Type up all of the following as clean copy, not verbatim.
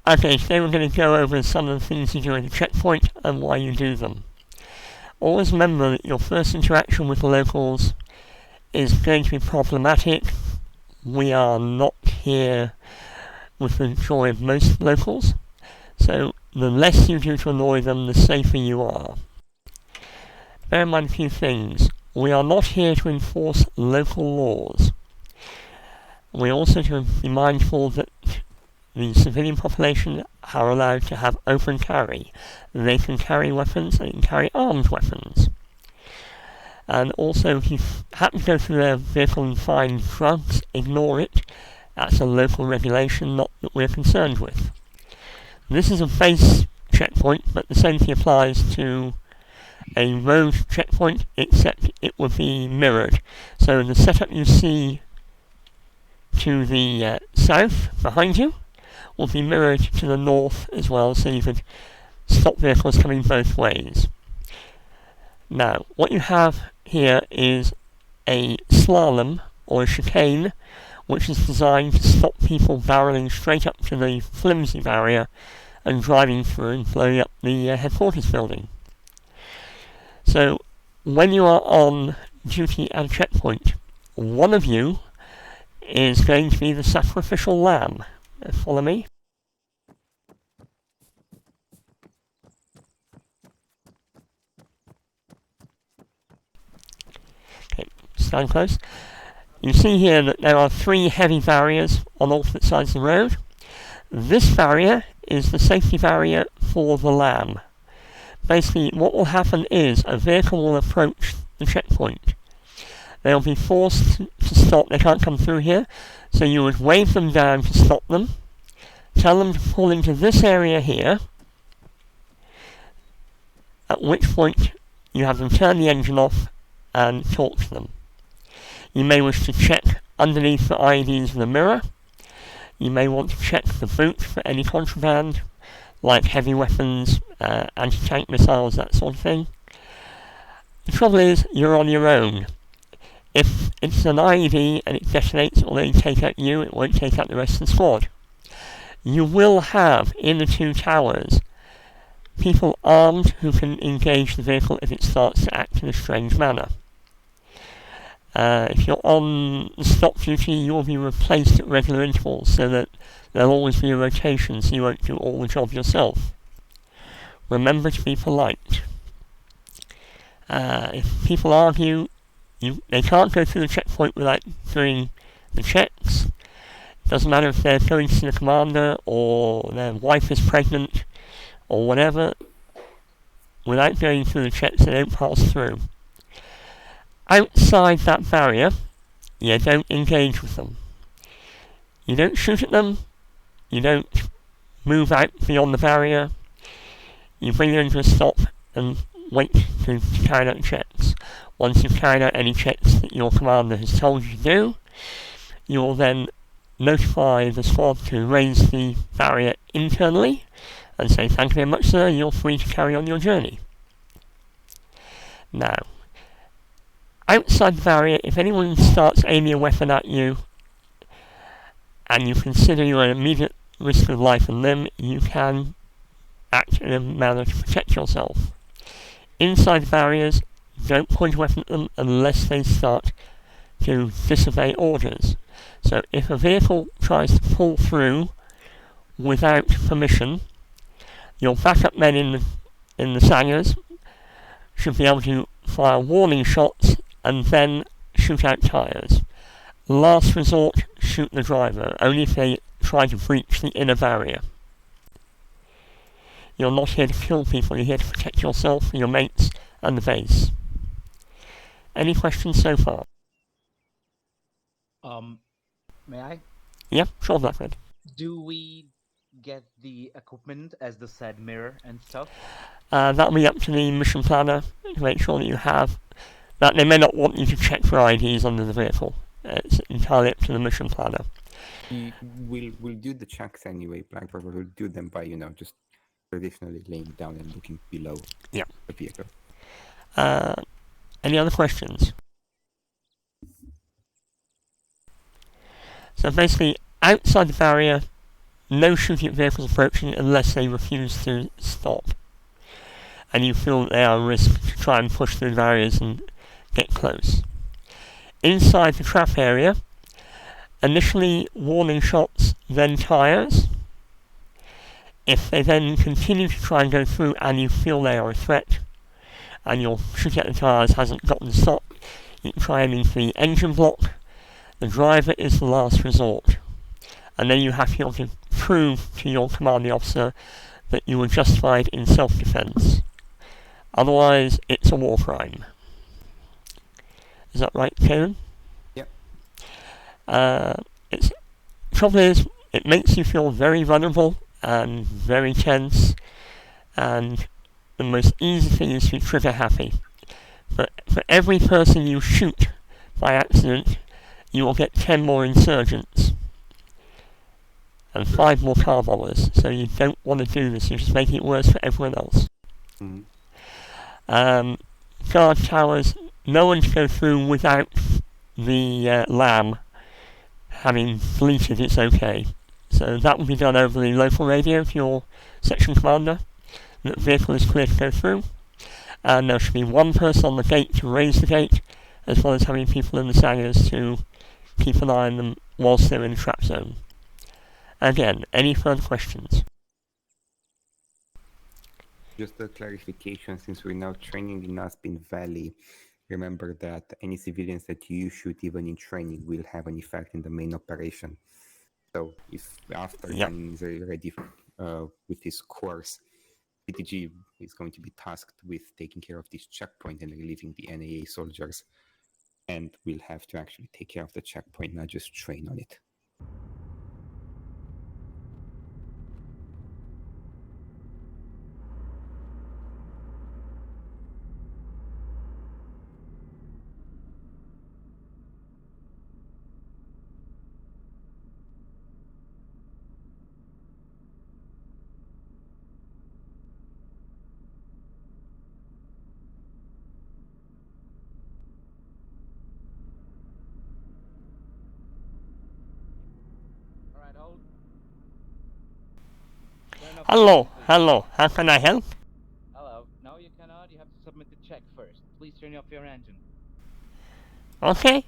Okay, today we're going to go over some of the things you do at the checkpoint and why you do them. Always remember that your first interaction with the locals is going to be problematic. We are not here with the joy of most locals, so the less you do to annoy them, the safer you are. Bear in mind a few things. We are not here to enforce local laws. We also have to be mindful that the civilian population are allowed to have open carry. They can carry weapons, they can carry armed weapons. And also, if you happen to go through their vehicle and find drugs, ignore it. That's a local regulation, not that we're concerned with. This is a base checkpoint, but the same thing applies to a road checkpoint, except it would be mirrored. So the setup you see to the south, behind you, will be mirrored to the north as well, so you could stop vehicles coming both ways. Now, what you have here is a slalom, or a chicane, which is designed to stop people barreling straight up to the flimsy barrier and driving through and blowing up the headquarters building. So, when you are on duty at a checkpoint, one of you is going to be the sacrificial lamb. Follow me? Okay, stand close. You see here that there are 3 heavy barriers on opposite sides of the road. This barrier is the safety barrier for the lamb. Basically, what will happen is a vehicle will approach the checkpoint. They'll be forced to stop, they can't come through here, so you would wave them down to stop them, tell them to pull into this area here, at which point you have them turn the engine off and talk to them. You may wish to check underneath the IEDs with a mirror. You may want to check the boot for any contraband, like heavy weapons, anti-tank missiles, that sort of thing. The trouble is, you're on your own. If it's an IED and it detonates, it will only take out you, it won't take out the rest of the squad. You will have, in the 2 towers, people armed who can engage the vehicle if it starts to act in a strange manner. If you're on stop duty, you will be replaced at regular intervals, so that there'll always be a rotation, so you won't do all the job yourself. Remember to be polite. If people argue, they can't go through the checkpoint without doing the checks. It doesn't matter if they're going to see the commander, or their wife is pregnant, or whatever. Without going through the checks, they don't pass through. Outside that barrier, you don't engage with them. You don't shoot at them, you don't move out beyond the barrier, you bring them to a stop and wait to carry out checks. Once you've carried out any checks that your commander has told you to do, you will then notify the squad to raise the barrier internally and say, "Thank you very much, sir, you're free to carry on your journey." Now, outside the barrier, if anyone starts aiming a weapon at you, and you consider you're at immediate risk of life and limb, you can act in a manner to protect yourself. Inside the barriers, don't point a weapon at them unless they start to disobey orders. So if a vehicle tries to pull through without permission, your backup men in the sangers should be able to fire warning shots and then shoot out tyres. Last resort, shoot the driver, only if they try to breach the inner barrier. You're not here to kill people, you're here to protect yourself, your mates, and the base. Any questions so far? May I? Yeah, sure, Blackbird. Do we get the equipment as the said mirror and stuff? That'll be up to the mission planner to make sure that you have that. They may not want you to check for IDs under the vehicle. It's entirely up to the mission planner. We'll do the checks anyway, Blackbird. We'll do them by, just traditionally laying down and looking below the vehicle. Any other questions? So basically, outside the barrier, no shooting at vehicles approaching unless they refuse to stop, and you feel that they are a risk to try and push through barriers and get close. Inside the trap area, initially warning shots, then tyres. If they then continue to try and go through and you feel they are a threat, and your shooting at the tyres hasn't gotten stopped, you can try aiming for the engine block. The driver is the last resort. And then you have to be able to prove to your commanding officer that you were justified in self-defence. Otherwise, it's a war crime. Is that right, Karen? Yep. Trouble is, it makes you feel very vulnerable and very tense, and the most easy thing is to be trigger happy. But for every person you shoot by accident, you will get 10 more insurgents and 5 more car bombers, so you don't want to do this, you're just making it worse for everyone else. Guard towers, no one can go through without the lamb having bleated it's okay. So that will be done over the local radio to your section commander, that the vehicle is clear to go through, and there should be one person on the gate to raise the gate, as well as having people in the sangers to keep an eye on them whilst they're in the trap zone. Again, any further questions? Just a clarification, since we're now training in Aspin Valley, remember that any civilians that you shoot even in training will have an effect in the main operation. So if after Jan is ready with his course, CTG is going to be tasked with taking care of this checkpoint and relieving the NAA soldiers, and we'll have to actually take care of the checkpoint, not just train on it. Alright, hold. Hello, how can I help? Hello. No, you cannot. You have to submit the check first. Please turn off your engine. Okay.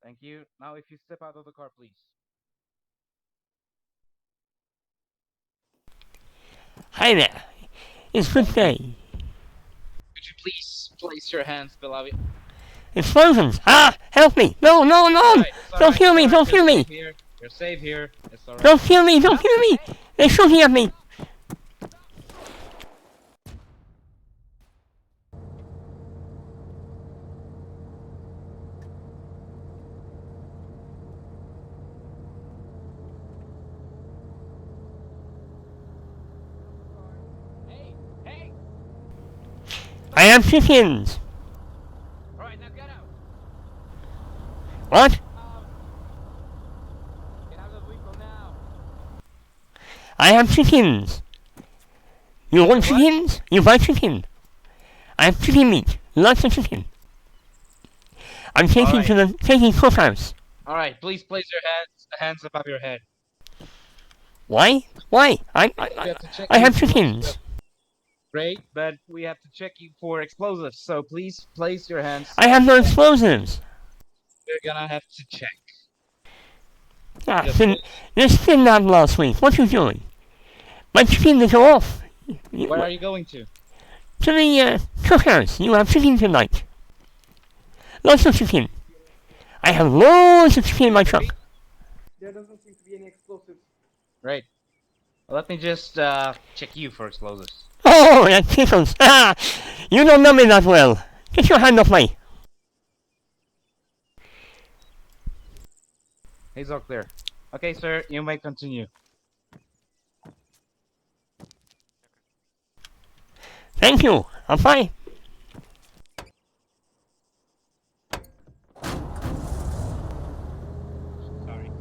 Thank you. Now, if you step out of the car, please. Hi there. It's good day. Could you please place your hands below you? Explosions! Help me! No! Don't kill me! You're safe here. It's alright. Don't kill me! They're shooting at me! Hey! I have chickens! Alright, now get out! What? Get out of the vehicle now! I have chickens! You want What? chickens? You buy chicken! I have chicken meat! Lots of chicken! I'm taking to the cookhouse! Alright, please place your hands above your head. Why? I have chickens! Great, but we have to check you for explosives, so please place your hands. I have no explosives! We're gonna have to check. This kidnapped last week. What are you doing? My chickens are off. Where are you going to? To the cookhouse. You have chicken tonight. Lots of chicken. I have loads of chicken in my truck. There doesn't seem to be any explosives. Right. Well, let me just check you for explosives. Oh, that tickles. You don't know me that well. Get your hand off me. He's all clear. Okay, sir, you may continue. Thank you. I'm fine. Sorry.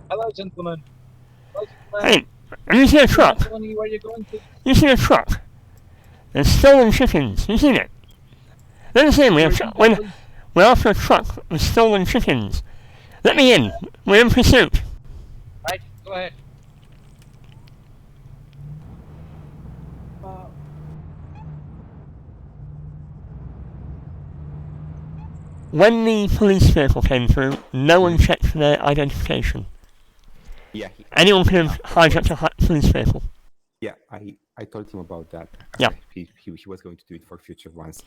Hello, gentlemen. Hello, gentlemen. Hey, have you seen a truck? Telling me where you're going to. You seen a truck? There's stolen chickens. You seen it? Listen, we're after a truck with stolen chickens. Let me in. We're in pursuit. Right, go ahead. When the police vehicle came through, no one checked for their identification. Yeah. Anyone could have hijacked a police vehicle. Yeah, I told him about that. Yeah. He was going to do it for future ones.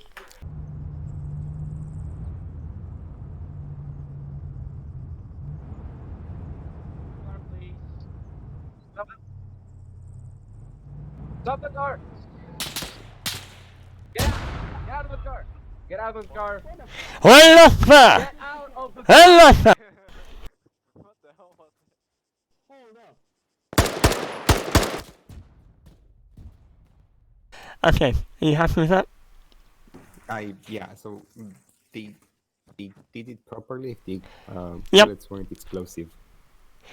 Car, please. Stop it. Stop the car. Get out. Get out of the car. Get out of the car. Wallafa! Get out of the car. Wallafa! What the hell was that? Hold up. Okay, are you happy with that? So they did it properly. The Yep. bullets weren't explosive.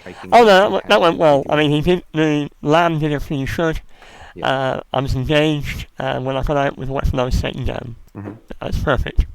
I think Oh they no, had that went well. pretty I mean, the lamb did everything he should. Yeah. I was engaged when I got out with the weapon I was taking down. Mhm. That's perfect.